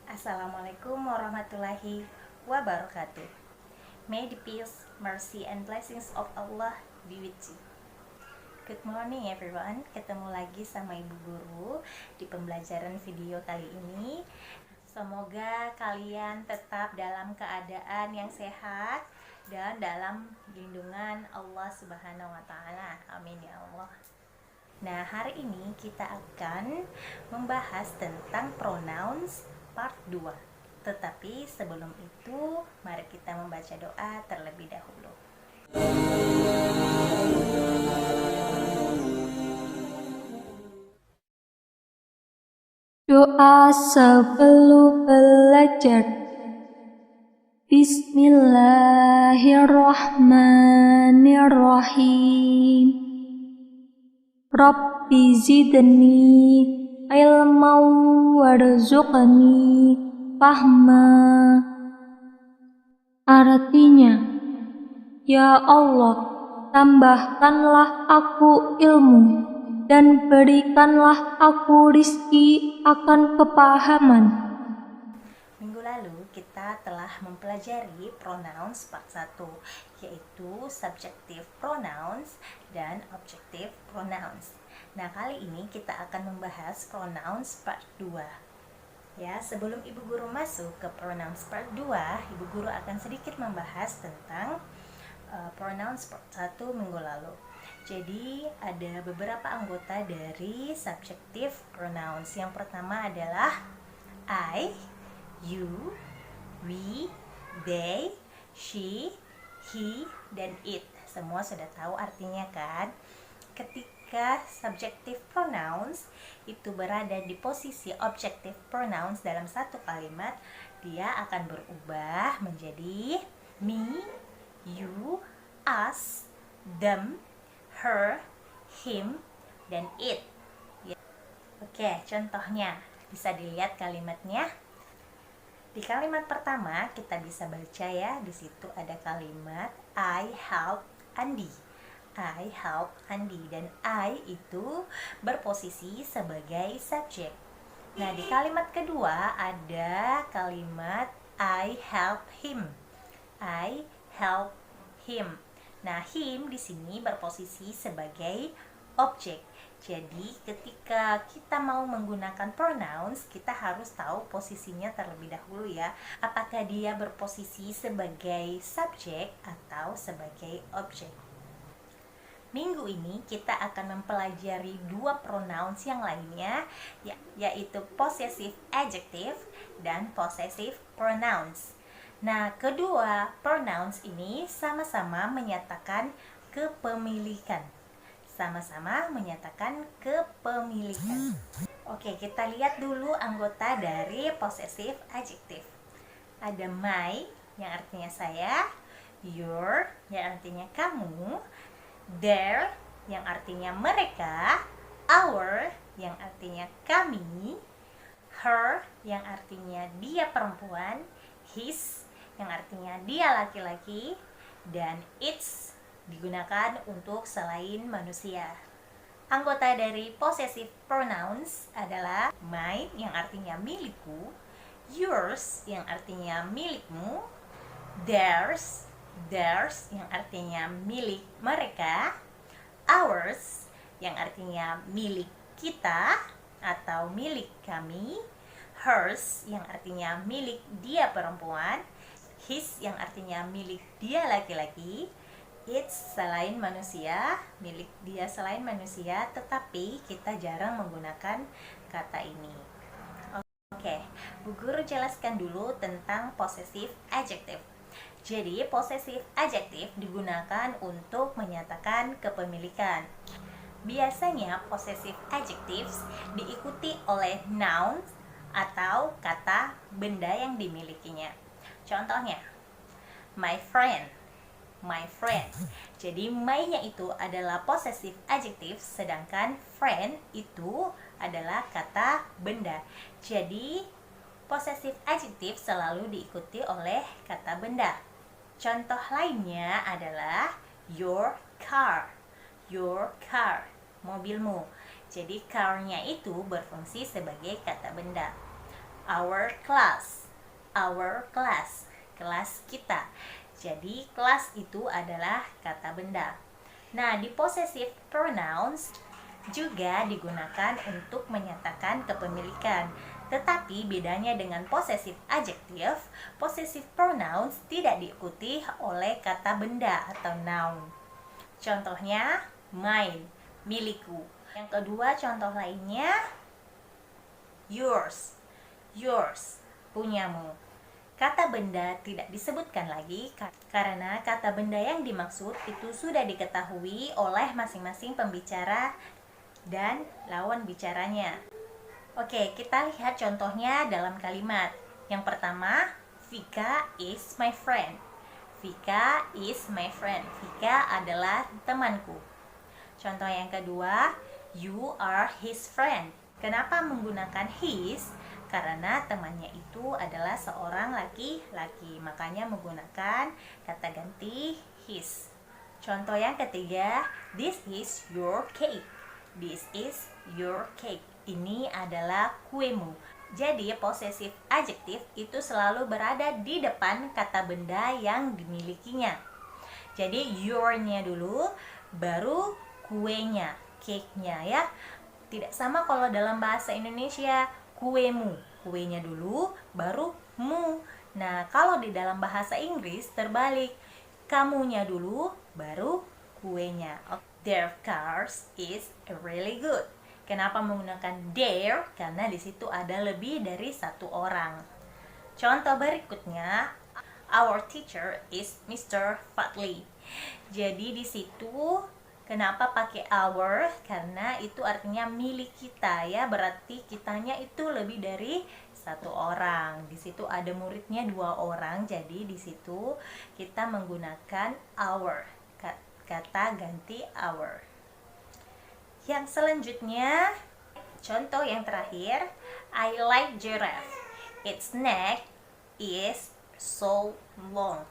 Assalamualaikum warahmatullahi wabarakatuh. May the peace, mercy, and blessings of Allah be with you. Good morning everyone. Ketemu lagi sama Ibu Guru di pembelajaran video kali ini. Semoga kalian tetap dalam keadaan yang sehat dan dalam lindungan Allah Subhanahu wa taala. Amin ya Allah. Nah, hari ini kita akan membahas tentang pronouns part 2. Tetapi sebelum itu, mari kita membaca doa terlebih dahulu. Doa sebelum belajar. Bismillahirrahmanirrahim. Rabbi zidni ilman warzuqni fahma. Artinya, ya Allah, tambahkanlah aku ilmu dan berikanlah aku rizki akan kepahaman. Minggu lalu kita telah mempelajari pronouns part 1, yaitu subjective pronouns dan objective pronouns. Nah, kali ini kita akan membahas pronouns part 2. Ya, sebelum Ibu Guru masuk ke pronouns part 2, Ibu Guru akan sedikit membahas tentang pronouns part 1 minggu lalu. Jadi, ada beberapa anggota dari subjective pronouns. Yang pertama adalah I, you, we, they, she, he, dan it. Semua sudah tahu artinya kan? Ketika subjective pronouns itu berada di posisi objective pronouns dalam satu kalimat, dia akan berubah menjadi me, you, us, them, her, him, dan it. Oke, contohnya bisa dilihat kalimatnya. Di kalimat pertama kita bisa baca ya, di situ ada kalimat I help Andi. I help Andi, dan I itu berposisi sebagai subjek. Nah, di kalimat kedua ada kalimat I help him. I help him. Nah, him di sini berposisi sebagai objek. Jadi, ketika kita mau menggunakan pronouns, kita harus tahu posisinya terlebih dahulu ya. Apakah dia berposisi sebagai subjek atau sebagai objek. Minggu ini kita akan mempelajari dua pronouns yang lainnya, yaitu possessive adjective dan possessive pronouns. Nah, kedua pronouns ini sama-sama menyatakan kepemilikan. Sama-sama menyatakan kepemilikan. Oke, kita lihat dulu anggota dari possessive adjective. Ada my, yang artinya saya, your, yang artinya kamu, their, yang artinya mereka, our, yang artinya kami, her, yang artinya dia perempuan, his, yang artinya dia laki-laki, dan its digunakan untuk selain manusia. Anggota dari possessive pronouns adalah mine, yang artinya milikku, yours, yang artinya milikmu, theirs, yang artinya milik mereka, ours, yang artinya milik kita atau milik kami, hers, yang artinya milik dia perempuan, his, yang artinya milik dia laki-laki, its selain manusia, milik dia selain manusia, tetapi kita jarang menggunakan kata ini. Oke, Bu Guru jelaskan dulu tentang possessive adjective. Jadi, possessive adjective digunakan untuk menyatakan kepemilikan. Biasanya possessive adjectives diikuti oleh noun atau kata benda yang dimilikinya. Contohnya, my friend. Jadi my-nya itu adalah possessive adjective, sedangkan friend itu adalah kata benda. Jadi possessive adjective selalu diikuti oleh kata benda. Contoh lainnya adalah your car, mobilmu. Jadi car-nya itu berfungsi sebagai kata benda. our class. Our class, kelas kita. Jadi kelas itu adalah kata benda. Nah, di possessive pronouns juga digunakan untuk menyatakan kepemilikan. Tetapi bedanya dengan possessive adjective, possessive pronouns tidak diikuti oleh kata benda atau noun. Contohnya, mine, milikku. Yang kedua, contoh lainnya, yours, yours, punyamu. Kata benda tidak disebutkan lagi karena kata benda yang dimaksud itu sudah diketahui oleh masing-masing pembicara dan lawan bicaranya. Oke, kita lihat contohnya dalam kalimat. Yang pertama, Vika is my friend. Vika is my friend. Vika adalah temanku. Contoh yang kedua, you are his friend. Kenapa menggunakan his? Karena temannya itu adalah seorang laki-laki, makanya menggunakan kata ganti his. Contoh yang ketiga, this is your cake. This is your cake. Ini adalah kuemu. Jadi possessive adjective itu selalu berada di depan kata benda yang dimilikinya. Jadi your-nya dulu, baru kuenya, cake-nya ya. Tidak sama kalau dalam bahasa Indonesia, kuemu, kuenya dulu baru mu. Nah, kalau di dalam bahasa Inggris terbalik, kamunya dulu baru kuenya. Their cars is really good. Kenapa menggunakan their? Karena di situ ada lebih dari satu orang. Contoh berikutnya, our teacher is Mr. Fadli. Jadi di situ kenapa pakai our? Karena itu artinya milik kita ya, berarti kitanya itu lebih dari satu orang. Di situ ada muridnya 2 orang, jadi di situ kita menggunakan our, kata ganti our. Yang selanjutnya, contoh yang terakhir, I like giraffe. Its neck is so long.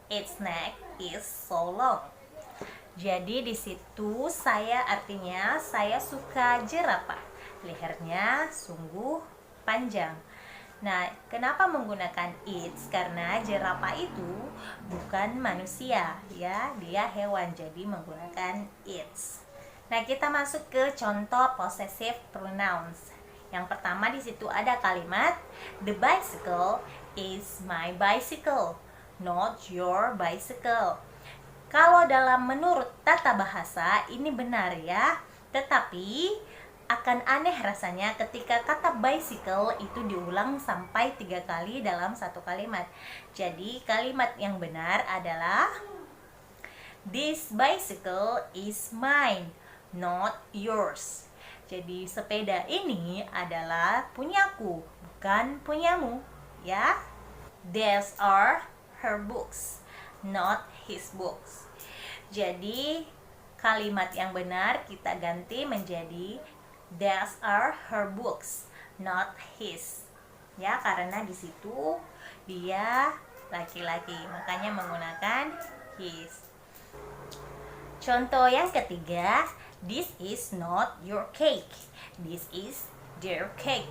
Its neck is so long. Jadi di situ artinya saya suka jerapah. Lehernya sungguh panjang. Nah, kenapa menggunakan its? Karena jerapah itu bukan manusia, ya, dia hewan. Jadi menggunakan its. Nah, kita masuk ke contoh possessive pronouns. Yang pertama di situ ada kalimat the bicycle is my bicycle, not your bicycle. Kalau menurut tata bahasa ini benar ya, tetapi akan aneh rasanya ketika kata bicycle itu diulang sampai 3 kali dalam satu kalimat. Jadi kalimat yang benar adalah this bicycle is mine, not yours. Jadi sepeda ini adalah punyaku, bukan punyamu, ya. These are her books, not his books. Jadi kalimat yang benar kita ganti menjadi these are her books, not his. Ya, karena di situ dia laki-laki, makanya menggunakan his. Contoh yang ketiga, this is not your cake. This is their cake.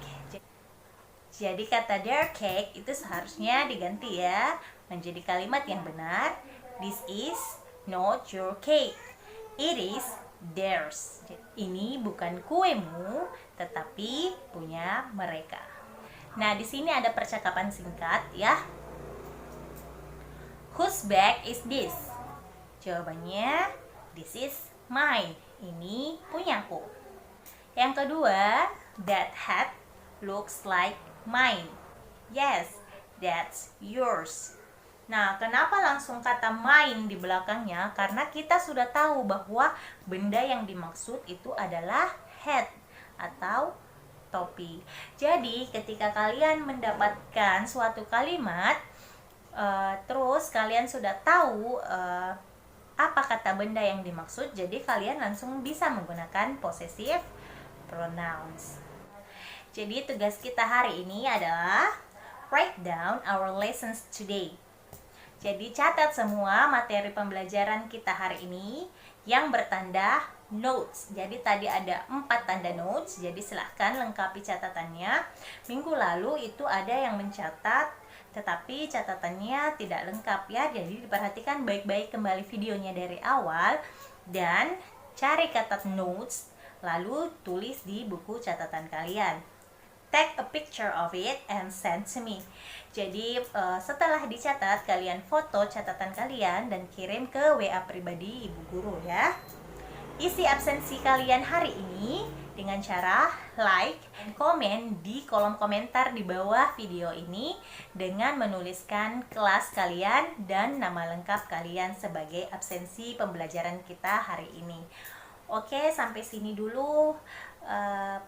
Jadi kata their cake itu seharusnya diganti ya menjadi kalimat yang benar. This is not your cake. It is theirs. Ini bukan kuemu, tetapi punya mereka. Nah, di sini ada percakapan singkat ya. Whose bag is this? Jawabannya, this is mine. Ini punyaku. Yang kedua, that hat looks like mine. Yes, that's yours. Nah, kenapa langsung kata mine di belakangnya? Karena kita sudah tahu bahwa benda yang dimaksud itu adalah hat atau topi. Jadi, ketika kalian mendapatkan suatu kalimat, terus kalian sudah tahu apa kata benda yang dimaksud, jadi kalian langsung bisa menggunakan possessive pronouns. Jadi tugas kita hari ini adalah write down our lessons today. Jadi catat semua materi pembelajaran kita hari ini. yang bertanda notes. Jadi tadi ada 4 tanda notes, jadi silahkan lengkapi catatannya. Minggu lalu itu ada yang mencatat, tetapi catatannya tidak lengkap ya. Jadi diperhatikan baik-baik kembali videonya dari awal dan cari kata notes, lalu tulis di buku catatan kalian. Take a picture of it and send to me. Jadi setelah dicatat, kalian foto catatan kalian dan kirim ke WA pribadi ibu guru ya. Isi absensi kalian hari ini dengan cara like dan komen di kolom komentar di bawah video ini dengan menuliskan kelas kalian dan nama lengkap kalian sebagai absensi pembelajaran kita hari ini. Oke, sampai sini dulu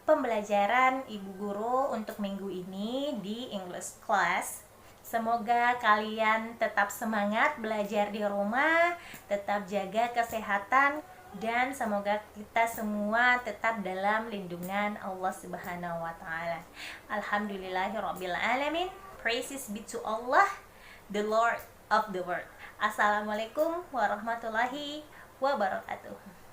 pembelajaran ibu guru untuk minggu ini di English class. Semoga kalian tetap semangat belajar di rumah, tetap jaga kesehatan, dan semoga kita semua tetap dalam lindungan Allah Subhanahu wa taala. Alhamdulillahirabbil alamin. Praises be to Allah, the Lord of the world. Assalamualaikum warahmatullahi wabarakatuh.